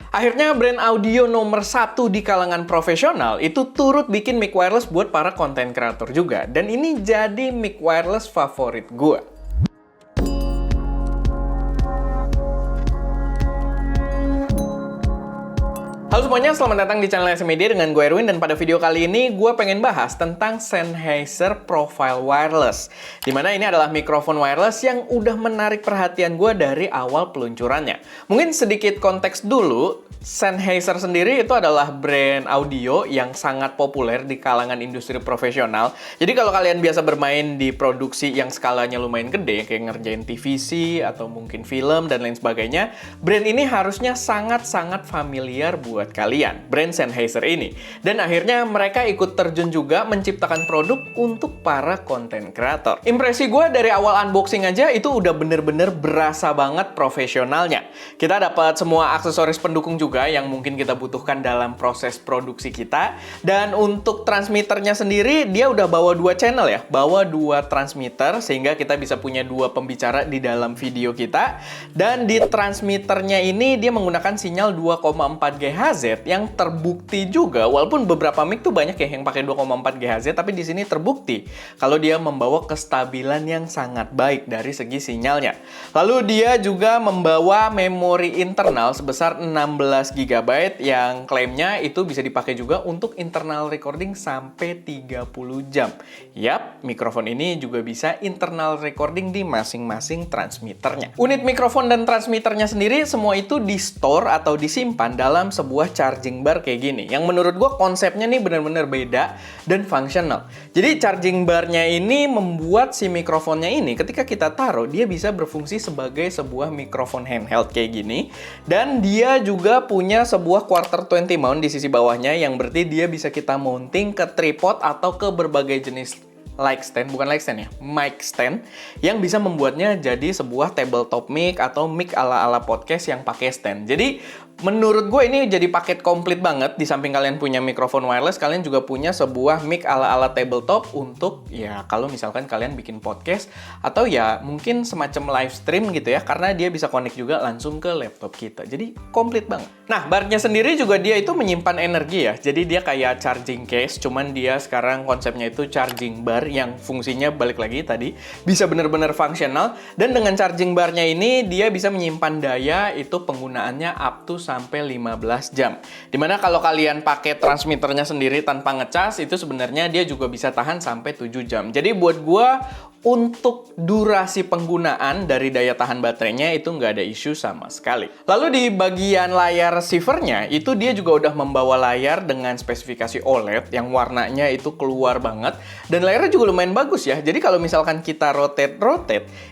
Akhirnya brand audio nomor 1 di kalangan profesional itu turut bikin mic wireless buat para konten kreator juga. Dan ini jadi mic wireless favorit gue. Halo semuanya, selamat datang di channel SM Media dengan gue Erwin, dan pada video kali ini gue pengen bahas tentang Sennheiser Profile Wireless, dimana ini adalah mikrofon wireless yang udah menarik perhatian gue dari awal peluncurannya. Mungkin sedikit konteks dulu, Sennheiser sendiri itu adalah brand audio yang sangat populer di kalangan industri profesional. Jadi kalau kalian biasa bermain di produksi yang skalanya lumayan gede, kayak ngerjain TVC atau mungkin film dan lain sebagainya, brand ini harusnya sangat-sangat familiar buat kalian, brand Sennheiser ini. Dan akhirnya mereka ikut terjun juga menciptakan produk untuk para konten kreator. Impresi gue dari awal unboxing aja itu udah bener-bener berasa banget profesionalnya. Kita dapat semua aksesoris pendukung juga yang mungkin kita butuhkan dalam proses produksi kita. Dan untuk transmitternya sendiri, dia udah bawa 2 channel ya, bawa 2 transmitter sehingga kita bisa punya 2 pembicara di dalam video kita. Dan di transmitternya ini dia menggunakan sinyal 2,4 GHz yang terbukti juga, walaupun beberapa mic tuh banyak ya yang pakai 2,4 GHz, tapi di sini terbukti kalau dia membawa kestabilan yang sangat baik dari segi sinyalnya. Lalu dia juga membawa memori internal sebesar 16 GB yang klaimnya itu bisa dipakai juga untuk internal recording sampai 30 jam. Yap, mikrofon ini juga bisa internal recording di masing-masing transmitternya. Unit mikrofon dan transmitternya sendiri semua itu di-store atau disimpan dalam sebuah charging bar kayak gini, yang menurut gue konsepnya nih bener-bener beda dan fungsional. Jadi charging barnya ini membuat si mikrofonnya ini ketika kita taruh, dia bisa berfungsi sebagai sebuah mikrofon handheld kayak gini. Dan dia juga punya sebuah quarter 20 mount di sisi bawahnya, yang berarti dia bisa kita mounting ke tripod atau ke berbagai jenis mic stand yang bisa membuatnya jadi sebuah tabletop mic atau mic ala-ala podcast yang pakai stand. Jadi menurut gue ini jadi paket komplit banget. Di samping kalian punya mikrofon wireless, kalian juga punya sebuah mic ala-ala tabletop untuk ya kalau misalkan kalian bikin podcast atau ya mungkin semacam live stream gitu ya, karena dia bisa connect juga langsung ke laptop kita. Jadi komplit banget. Nah, barnya sendiri juga dia itu menyimpan energi ya. Jadi dia kayak charging case, cuman dia sekarang konsepnya itu charging bar yang fungsinya balik lagi tadi bisa benar-benar fungsional. Dan dengan charging barnya ini dia bisa menyimpan daya itu penggunaannya up to sampai 15 jam. Dimana kalau kalian pakai transmitternya sendiri tanpa ngecas, itu sebenarnya dia juga bisa tahan sampai 7 jam. Jadi buat gua untuk durasi penggunaan dari daya tahan baterainya itu nggak ada isu sama sekali. Lalu di bagian layar receivernya itu dia juga udah membawa layar dengan spesifikasi OLED yang warnanya itu keluar banget, dan layarnya juga lumayan bagus ya. Jadi kalau misalkan kita rotate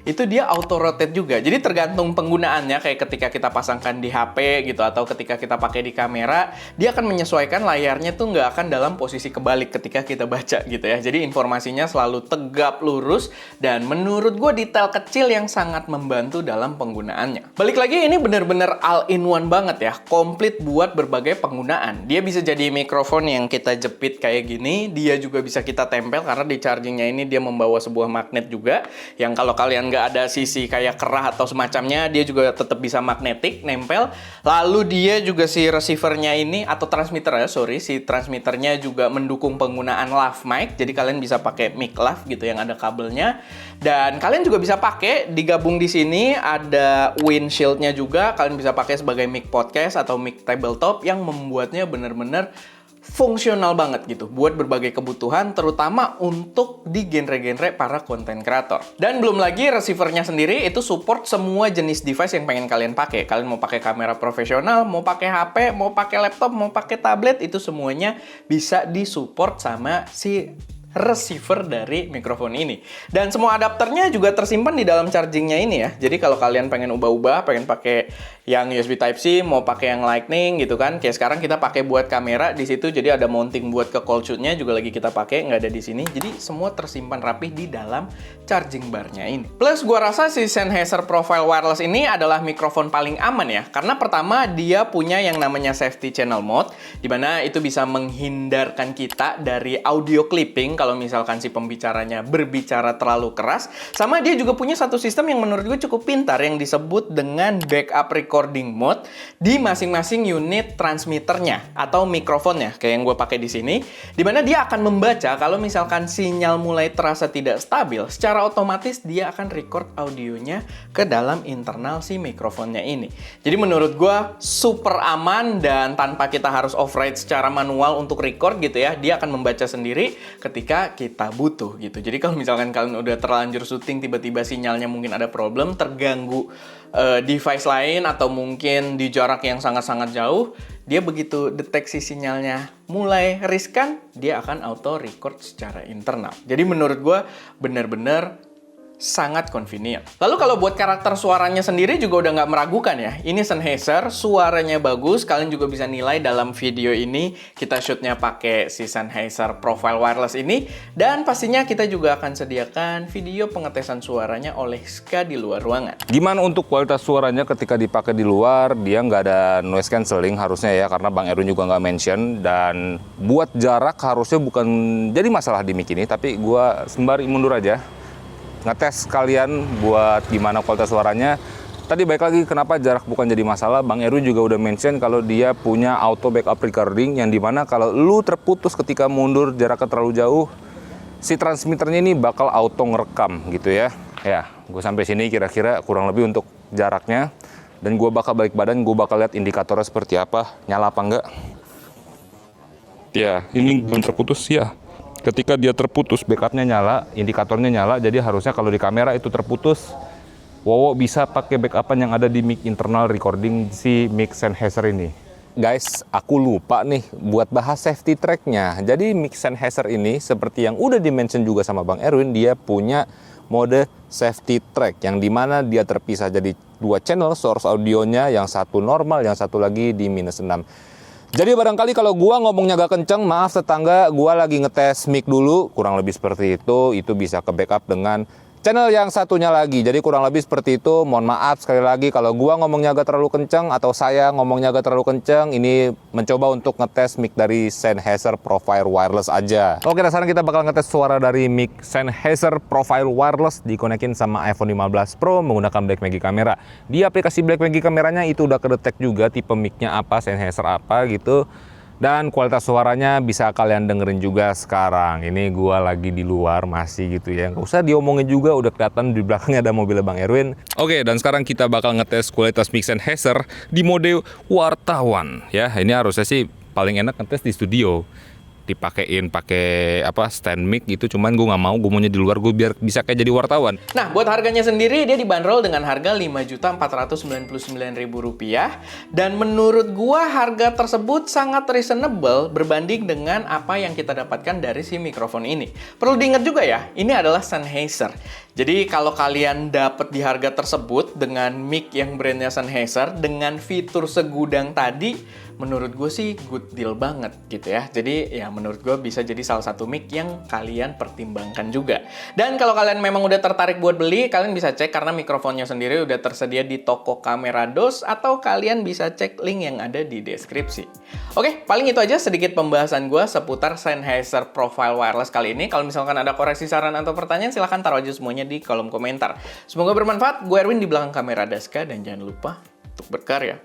itu dia auto rotate juga. Jadi tergantung penggunaannya, kayak ketika kita pasangkan di HP gitu atau ketika kita pakai di kamera, dia akan menyesuaikan layarnya tuh nggak akan dalam posisi kebalik ketika kita baca gitu ya. Jadi informasinya selalu tegap lurus. Dan menurut gue detail kecil yang sangat membantu dalam penggunaannya. Balik lagi, ini bener-bener all-in-one banget ya, komplit buat berbagai penggunaan. Dia bisa jadi mikrofon yang kita jepit kayak gini, dia juga bisa kita tempel karena di chargingnya ini dia membawa sebuah magnet juga, yang kalau kalian nggak ada sisi kayak kerah atau semacamnya, dia juga tetap bisa magnetik, nempel. Lalu dia juga si receivernya ini, atau transmitternya, si transmitternya juga mendukung penggunaan lav mic, jadi kalian bisa pakai mic lav gitu yang ada kabelnya. Dan kalian juga bisa pakai digabung di sini ada windshield-nya juga, kalian bisa pakai sebagai mic podcast atau mic tabletop yang membuatnya bener-bener fungsional banget gitu buat berbagai kebutuhan, terutama untuk di genre-genre para konten kreator. Dan belum lagi receivernya sendiri itu support semua jenis device yang pengen kalian pakai. Kalian mau pakai kamera profesional, mau pakai HP, mau pakai laptop, mau pakai tablet, itu semuanya bisa disupport sama si receiver dari mikrofon ini. Dan semua adapternya juga tersimpan di dalam chargingnya ini ya. Jadi kalau kalian pengen ubah-ubah, pengen pakai yang USB Type-C, mau pakai yang Lightning gitu kan. Kayak sekarang kita pakai buat kamera di situ, jadi ada mounting buat ke cold shoot-nya juga lagi kita pakai, nggak ada di sini. Jadi semua tersimpan rapih di dalam charging bar-nya ini. Plus gua rasa si Sennheiser Profile Wireless ini adalah mikrofon paling aman ya. Karena pertama dia punya yang namanya safety channel mode, dimana itu bisa menghindarkan kita dari audio clipping kalau misalkan si pembicaranya berbicara terlalu keras. Sama dia juga punya satu sistem yang menurut gue cukup pintar yang disebut dengan backup recording mode di masing-masing unit transmitternya atau mikrofonnya kayak yang gue pakai di sini, dimana dia akan membaca kalau misalkan sinyal mulai terasa tidak stabil, secara otomatis dia akan record audionya ke dalam internal si mikrofonnya ini. Jadi menurut gue super aman dan tanpa kita harus override secara manual untuk record gitu ya, dia akan membaca sendiri ketika kita butuh gitu. Jadi kalau misalkan kalian udah terlanjur syuting, tiba-tiba sinyalnya mungkin ada problem, terganggu device lain atau mungkin di jarak yang sangat-sangat jauh, dia begitu deteksi sinyalnya mulai riskan, dia akan auto record secara internal. Jadi menurut gue bener-bener sangat convenient. Lalu kalau buat karakter suaranya sendiri juga udah nggak meragukan ya. Ini Sennheiser, suaranya bagus. Kalian juga bisa nilai dalam video ini kita shootnya pakai si Sennheiser Profile Wireless ini. Dan pastinya kita juga akan sediakan video pengetesan suaranya oleh Ska di luar ruangan. Gimana untuk kualitas suaranya ketika dipakai di luar? Dia nggak ada noise cancelling harusnya ya, karena Bang Erwin juga nggak mention. Dan buat jarak harusnya bukan jadi masalah di mic ini, tapi gua sembari mundur aja ngetes kalian buat gimana kualitas suaranya. Tadi baik lagi kenapa jarak bukan jadi masalah. Bang Erwin juga udah mention kalau dia punya auto backup recording yang dimana kalau lu terputus ketika mundur jaraknya terlalu jauh, si transmitternya ini bakal auto ngerekam gitu ya. Ya, gue sampai sini kira-kira kurang lebih untuk jaraknya. Dan gue bakal balik badan, gue bakal lihat indikatornya seperti apa, nyala apa enggak. Ya, ini belum terputus ya. Ketika dia terputus, backupnya nyala, indikatornya nyala, jadi harusnya kalau di kamera itu terputus, Wowo bisa pakai backupan yang ada di mic internal recording si mic Sennheiser ini. Guys, aku lupa nih buat bahas safety tracknya. Jadi mic Sennheiser ini seperti yang udah di-mention juga sama Bang Erwin, dia punya mode safety track yang dimana dia terpisah jadi dua channel source audionya, yang satu normal, yang satu lagi di -6. Jadi barangkali kalau gua ngomongnya agak kenceng, maaf tetangga, gua lagi ngetes mic dulu, kurang lebih seperti itu bisa ke backup dengan channel yang satunya lagi. Jadi kurang lebih seperti itu, mohon maaf sekali lagi kalau gua ngomongnya agak terlalu kenceng atau saya ngomongnya agak terlalu kenceng, ini mencoba untuk ngetes mic dari Sennheiser Profile Wireless aja. Oke, nah sekarang kita bakal ngetes suara dari mic Sennheiser Profile Wireless dikonekin sama iPhone 15 Pro menggunakan Blackmagic Camera. Di aplikasi Blackmagic Kameranya itu udah kedetek juga tipe mic-nya apa, Sennheiser apa gitu. Dan kualitas suaranya bisa kalian dengerin juga sekarang. Ini gua lagi di luar masih gitu ya. Nggak usah diomongin juga, udah kelihatan di belakangnya ada mobil Bang Erwin. Oke, dan sekarang kita bakal ngetes kualitas mic Sennheiser di mode wartawan. Ya, ini harusnya sih paling enak ngetes di studio. Dipakein pakai stand mic gitu, cuman gue nggak mau, gue maunya di luar, gue biar bisa kayak jadi wartawan. Nah, buat harganya sendiri dia dibanderol dengan harga Rp5.499.000 dan menurut gua harga tersebut sangat reasonable berbanding dengan apa yang kita dapatkan dari si mikrofon ini. Perlu diingat juga ya, ini adalah Sennheiser. Jadi kalau kalian dapat di harga tersebut dengan mic yang brandnya Sennheiser dengan fitur segudang tadi, menurut gue sih good deal banget gitu ya. Jadi ya menurut gue bisa jadi salah satu mic yang kalian pertimbangkan juga. Dan kalau kalian memang udah tertarik buat beli, kalian bisa cek karena mikrofonnya sendiri udah tersedia di toko Kamera Dos atau kalian bisa cek link yang ada di deskripsi. Oke, paling itu aja sedikit pembahasan gue seputar Sennheiser Profile Wireless kali ini. Kalau misalkan ada koreksi, saran, atau pertanyaan, silahkan taruh aja semuanya di kolom komentar. Semoga bermanfaat. Gue Erwin di belakang kamera Daska dan jangan lupa untuk berkarya.